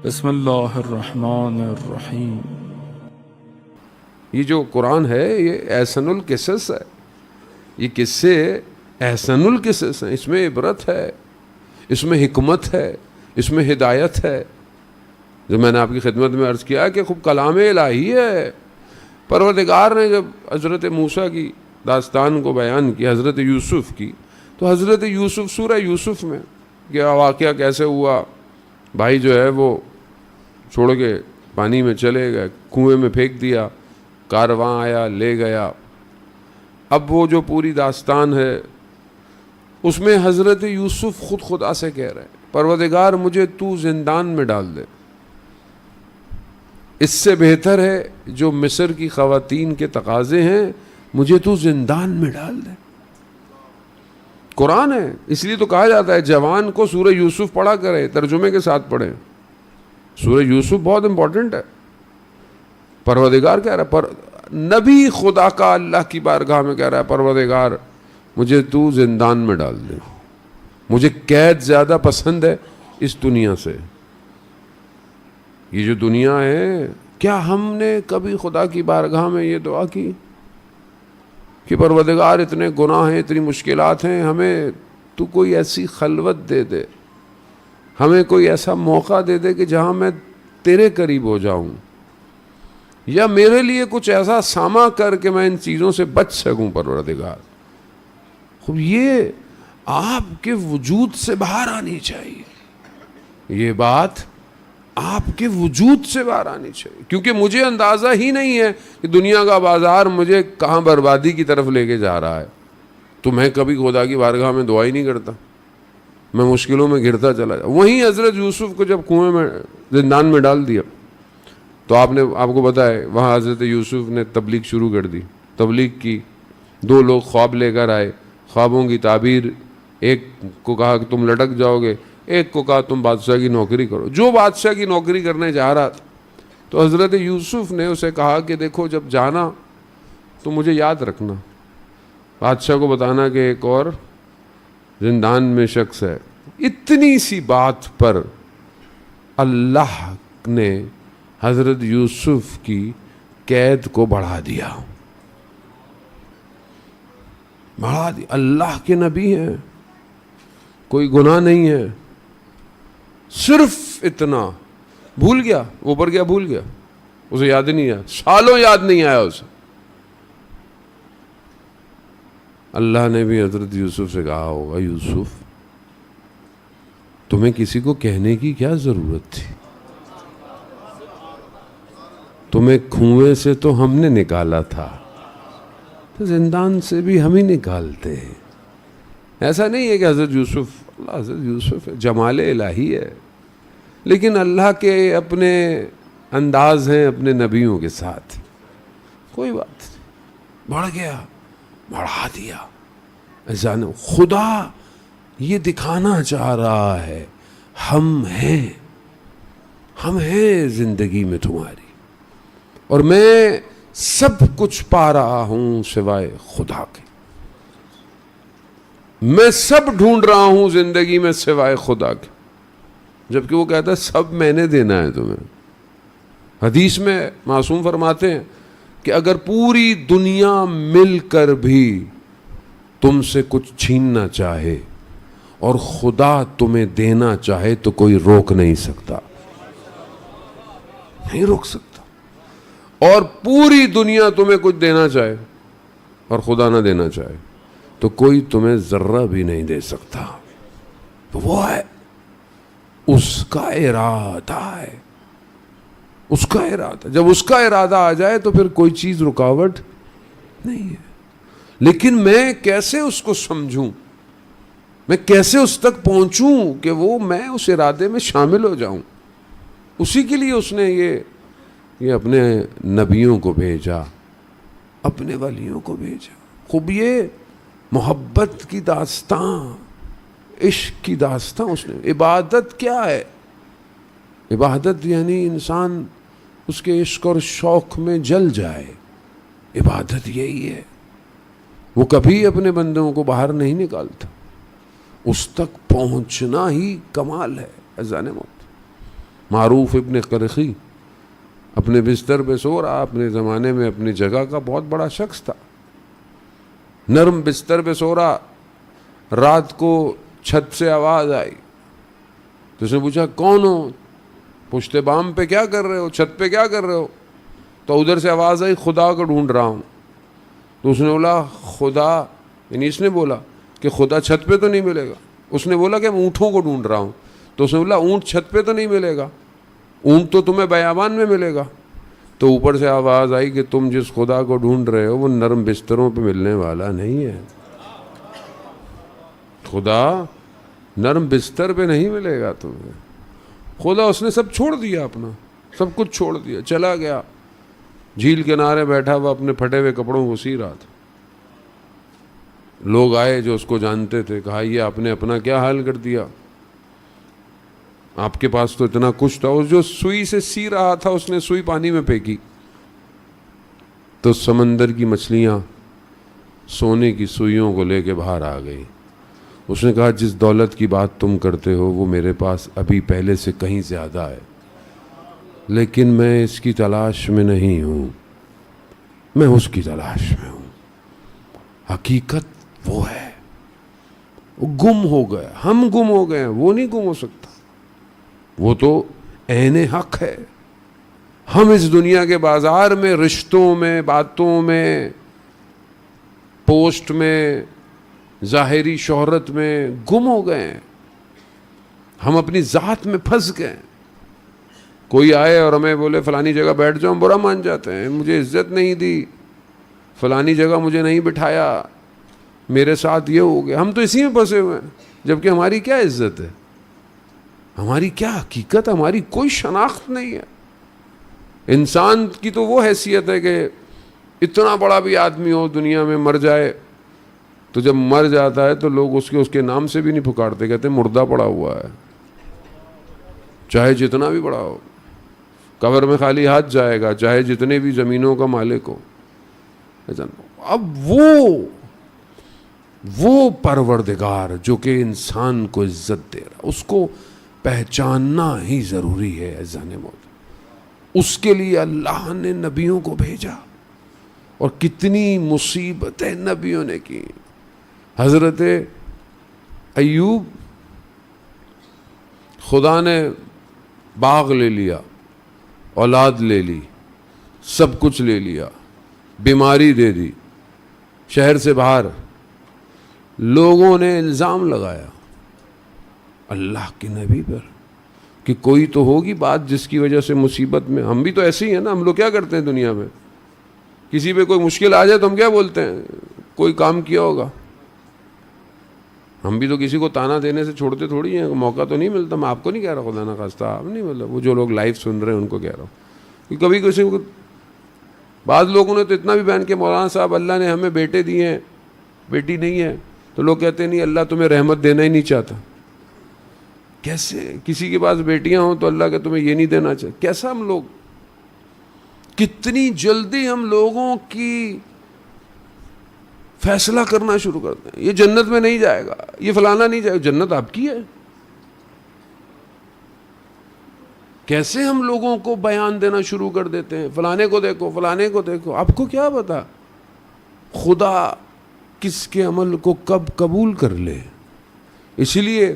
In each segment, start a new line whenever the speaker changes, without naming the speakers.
بسم اللہ الرحمن الرحیم۔
یہ جو قرآن ہے یہ احسن القصص ہے، یہ قصے احسن القصص ہیں، اس میں عبرت ہے، اس میں حکمت ہے، اس میں ہدایت ہے۔ جو میں نے آپ کی خدمت میں عرض کیا کہ خوب کلام الہی ہے۔ پروردگار نے جب حضرت موسیٰ کی داستان کو بیان کی، حضرت یوسف کی، تو حضرت یوسف سورہ یوسف میں کیا واقعہ کیسے ہوا، بھائی جو ہے وہ چھوڑ کے پانی میں چلے گئے، کنویں میں پھینک دیا، کارواں آیا لے گیا۔ اب وہ جو پوری داستان ہے اس میں حضرت یوسف خود خدا سے کہہ رہے ہیں پروردگار مجھے تو زندان میں ڈال دے، اس سے بہتر ہے جو مصر کی خواتین کے تقاضے ہیں، مجھے تو زندان میں ڈال دے۔ قرآن ہے، اس لیے تو کہا جاتا ہے جوان کو سورہ یوسف پڑھا کرے، ترجمے کے ساتھ پڑھیں۔ سورہ یوسف بہت امپورٹنٹ ہے۔ پروردگار کہہ رہا ہے، نبی خدا کا اللہ کی بارگاہ میں کہہ رہا ہے پروردگار مجھے تو زندان میں ڈال دے، مجھے قید زیادہ پسند ہے اس دنیا سے۔ یہ جو دنیا ہے، کیا ہم نے کبھی خدا کی بارگاہ میں یہ دعا کی کہ پروردگار اتنے گناہ ہیں، اتنی مشکلات ہیں، ہمیں تو کوئی ایسی خلوت دے دے، ہمیں کوئی ایسا موقع دے دے کہ جہاں میں تیرے قریب ہو جاؤں، یا میرے لیے کچھ ایسا ساما کر کے میں ان چیزوں سے بچ سکوں پروردگار۔ خوب یہ آپ کے وجود سے باہر آنی چاہیے، یہ بات آپ کے وجود سے باہر آنی چاہیے، کیونکہ مجھے اندازہ ہی نہیں ہے کہ دنیا کا بازار مجھے کہاں بربادی کی طرف لے کے جا رہا ہے، تو میں کبھی خدا کی بارگاہ میں دعا ہی نہیں کرتا، میں مشکلوں میں گرتا چلا جاؤں۔ وہیں حضرت یوسف کو جب کنویں میں زندان میں ڈال دیا تو آپ کو پتا ہے وہاں حضرت یوسف نے تبلیغ شروع کر دی، تبلیغ کی۔ دو لوگ خواب لے کر آئے، خوابوں کی تعبیر، ایک کو کہا کہ تم لٹک جاؤ گے، ایک کو کہا تم بادشاہ کی نوکری کرو۔ جو بادشاہ کی نوکری کرنے جا رہا تھا تو حضرت یوسف نے اسے کہا کہ دیکھو جب جانا تو مجھے یاد رکھنا، بادشاہ کو بتانا کہ ایک اور زندان میں شخص ہے۔ اتنی سی بات پر اللہ نے حضرت یوسف کی قید کو بڑھا دیا، بڑھا دیا۔ اللہ کے نبی ہیں، کوئی گناہ نہیں ہے، صرف اتنا بھول گیا، اوپر گیا بھول گیا، اسے یاد نہیں آیا، سالوں یاد نہیں آیا اسے۔ اللہ نے بھی حضرت یوسف سے کہا ہوگا یوسف تمہیں کسی کو کہنے کی کیا ضرورت تھی، تمہیں کنویں سے تو ہم نے نکالا تھا، تو زندان سے بھی ہم ہی نکالتے ہیں۔ ایسا نہیں ہے کہ حضرت یوسف جمال الہی ہے، لیکن اللہ کے اپنے انداز ہیں اپنے نبیوں کے ساتھ، کوئی بات نہیں، بڑھ گیا، بڑھا دیا۔ ایسا نہیں، خدا یہ دکھانا چاہ رہا ہے ہم ہیں زندگی میں تمہاری، اور میں سب کچھ پا رہا ہوں سوائے خدا کے، میں سب ڈھونڈ رہا ہوں زندگی میں سوائے خدا کے، جبکہ وہ کہتا ہے سب میں نے دینا ہے تمہیں۔ حدیث میں معصوم فرماتے ہیں کہ اگر پوری دنیا مل کر بھی تم سے کچھ چھیننا چاہے اور خدا تمہیں دینا چاہے تو کوئی روک نہیں سکتا، نہیں روک سکتا۔ اور پوری دنیا تمہیں کچھ دینا چاہے اور خدا نہ دینا چاہے تو کوئی تمہیں ذرہ بھی نہیں دے سکتا۔ وہ ہے، اس کا ارادہ ہے، اس کا ارادہ۔ جب اس کا ارادہ آ جائے تو پھر کوئی چیز رکاوٹ نہیں ہے۔ لیکن میں کیسے اس کو سمجھوں، میں کیسے اس تک پہنچوں کہ میں اس ارادے میں شامل ہو جاؤں؟ اسی کے لیے اس نے یہ اپنے نبیوں کو بھیجا، اپنے ولیوں کو بھیجا۔ خوب یہ محبت کی داستان، عشق کی داستان اس نے۔ عبادت کیا ہے؟ عبادت یعنی انسان اس کے عشق اور شوق میں جل جائے، عبادت یہی ہے۔ وہ کبھی اپنے بندوں کو باہر نہیں نکالتا، اس تک پہنچنا ہی کمال ہے۔ اذان موت، معروف ابن قرخی اپنے بستر پہ سو رہا، اپنے زمانے میں اپنی جگہ کا بہت بڑا شخص تھا، نرم بستر پہ سو رہا، رات کو چھت سے آواز آئی تو اس نے پوچھا کون ہو؟ پشت بام پہ کیا کر رہے ہو، چھت پہ کیا کر رہے ہو؟ تو ادھر سے آواز آئی خدا کو ڈھونڈ رہا ہوں۔ تو اس نے بولا خدا، یعنی اس نے بولا کہ خدا چھت پہ تو نہیں ملے گا، اس نے بولا کہ میں اونٹوں کو ڈھونڈ رہا ہوں، تو اس نے بولا اونٹ چھت پہ تو نہیں ملے گا، اونٹ تو تمہیں بیابان میں ملے گا۔ تو اوپر سے آواز آئی کہ تم جس خدا کو ڈھونڈ رہے ہو وہ نرم بستروں پہ ملنے والا نہیں ہے، خدا نرم بستر پہ نہیں ملے گا تمہیں۔ خدا اس نے سب چھوڑ دیا، اپنا سب کچھ چھوڑ دیا، چلا گیا، جھیل کنارے بیٹھا ہوا اپنے پھٹے ہوئے کپڑوں کو سی رہا تھا۔ لوگ آئے جو اس کو جانتے تھے، کہا یہ آپ نے اپنا کیا حال کر دیا، آپ کے پاس تو اتنا کچھ تھا۔ اس جو سوئی سے سی رہا تھا اس نے سوئی پانی میں پھینکی تو سمندر کی مچھلیاں سونے کی سوئیوں کو لے کے باہر آ گئی۔ اس نے کہا جس دولت کی بات تم کرتے ہو وہ میرے پاس ابھی پہلے سے کہیں زیادہ ہے، لیکن میں اس کی تلاش میں نہیں ہوں، میں اس کی تلاش میں ہوں۔ حقیقت وہ ہے، وہ گم ہو گیا، ہم گم ہو گئے ہیں، وہ نہیں گم ہو سکتا، وہ تو عین حق ہے۔ ہم اس دنیا کے بازار میں رشتوں میں، باتوں میں، پوسٹ میں، ظاہری شہرت میں گم ہو گئے ہیں، ہم اپنی ذات میں پھنس گئے۔ کوئی آئے اور ہمیں بولے فلانی جگہ بیٹھ جاؤ، ہم برا مان جاتے ہیں، مجھے عزت نہیں دی، فلانی جگہ مجھے نہیں بٹھایا، میرے ساتھ یہ ہو گیا۔ ہم تو اسی میں پھنسے ہوئے ہیں، جبکہ ہماری کیا عزت ہے، ہماری کیا حقیقت، ہماری کوئی شناخت نہیں ہے۔ انسان کی تو وہ حیثیت ہے کہ اتنا بڑا بھی آدمی ہو دنیا میں مر جائے تو جب مر جاتا ہے تو لوگ اس کے نام سے بھی نہیں پکارتے، کہتے ہیں مردہ پڑا ہوا ہے، چاہے جتنا بھی بڑا ہو، قبر میں خالی ہاتھ جائے گا، چاہے جتنے بھی زمینوں کا مالک ہو۔ اب وہ پروردگار جو کہ انسان کو عزت دے رہا، اس کو پہچاننا ہی ضروری ہے عزیزان موت۔ اس کے لیے اللہ نے نبیوں کو بھیجا، اور کتنی مصیبتیں نبیوں نے کی۔ حضرت ایوب، خدا نے باغ لے لیا، اولاد لے لی، سب کچھ لے لیا، بیماری دے دی، شہر سے باہر۔ لوگوں نے الزام لگایا اللہ کے نبی پر کہ کوئی تو ہوگی بات جس کی وجہ سے مصیبت میں۔ ہم بھی تو ایسے ہی ہیں نا، ہم لوگ کیا کرتے ہیں دنیا میں، کسی پہ کوئی مشکل آ جائے تو ہم کیا بولتے ہیں، کوئی کام کیا ہوگا۔ ہم بھی تو کسی کو تانا دینے سے چھوڑتے تھوڑی ہیں، موقع تو نہیں ملتا۔ میں آپ کو نہیں کہہ رہا، خدا نہ خواستہ آپ نہیں، مطلب وہ جو لوگ لائیو سن رہے ہیں ان کو کہہ رہا ہوں کہ کبھی کسی کو، بعض لوگوں نے تو اتنا بھی بیان کیا مولانا صاحب اللہ نے ہمیں بیٹے دیے ہیں، بیٹی نہیں ہے، تو لوگ کہتے ہیں نہیں اللہ تمہیں رحمت دینا ہی نہیں چاہتا۔ کیسے کسی کے پاس بیٹیاں ہوں تو اللہ کہ تمہیں یہ نہیں دینا چاہتا؟ کیسا ہم لوگ، کتنی جلدی ہم لوگوں کی فیصلہ کرنا شروع کرتے ہیں، یہ جنت میں نہیں جائے گا، یہ فلانا نہیں جائے گا۔ جنت آپ کی ہے۔ کیسے ہم لوگوں کو بیان دینا شروع کر دیتے ہیں، فلانے کو دیکھو، فلانے کو دیکھو۔ آپ کو کیا پتا خدا کس کے عمل کو کب قبول کر لے؟ اسی لیے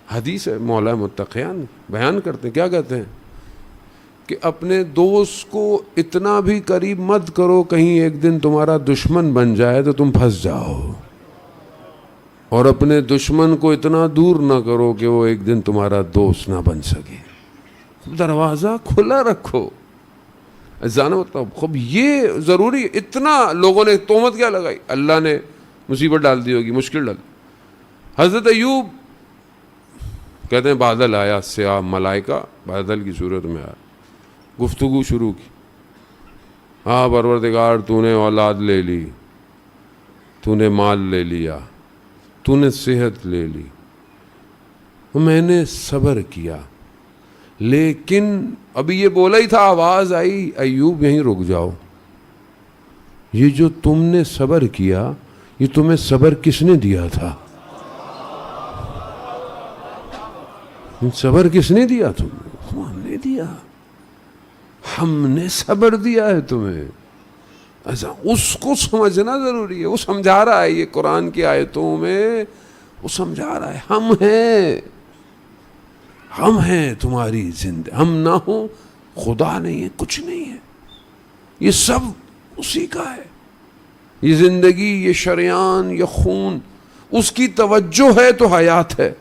حدیث ہے، مولا متقیان بیان کرتے ہیں، کیا کہتے ہیں کہ اپنے دوست کو اتنا بھی قریب مت کرو کہیں ایک دن تمہارا دشمن بن جائے تو تم پھنس جاؤ، اور اپنے دشمن کو اتنا دور نہ کرو کہ وہ ایک دن تمہارا دوست نہ بن سکے۔ دروازہ کھلا رکھو۔ خوب یہ ضروری، اتنا لوگوں نے تہمت کیا لگائی، اللہ نے مصیبت ڈال دی ہوگی، مشکل ڈال دی۔ حضرت ایوب کہتے ہیں بادل آیا، سیاہ ملائکہ بادل کی صورت میں آیا، گفتگو شروع کی، ہاں پروردگار تو نے اولاد لے لی، تو نے مال لے لیا، تو نے صحت لے لی، میں نے صبر کیا، لیکن ابھی یہ بولا ہی تھا، آواز آئی ایوب یہیں رک جاؤ، یہ جو تم نے صبر کیا یہ تمہیں صبر کس نے دیا تھا؟ صبر کس نے دیا تم؟ دیا, ہم نے صبر دیا ہے تمہیں. ایسا اس کو سمجھنا ضروری ہے. وہ سمجھا رہا ہے, یہ قرآن کی آیتوں میں وہ سمجھا رہا ہے, ہم ہیں تمہاری زندگی. ہم نہ ہوں, خدا نہیں ہے, کچھ نہیں ہے, یہ سب اسی کا ہے. یہ زندگی, یہ شریان, یہ خون, اس کی توجہ ہے تو حیات ہے.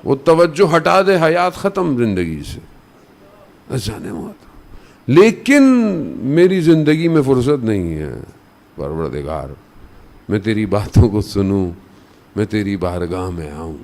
وہ توجہ ہٹا دے, حیات ختم زندگی سے. ایسا نہیں ہوتا. لیکن میری زندگی میں فرصت نہیں ہے پروردگار, میں تیری باتوں کو سنوں, میں تیری بارگاہ میں آؤں.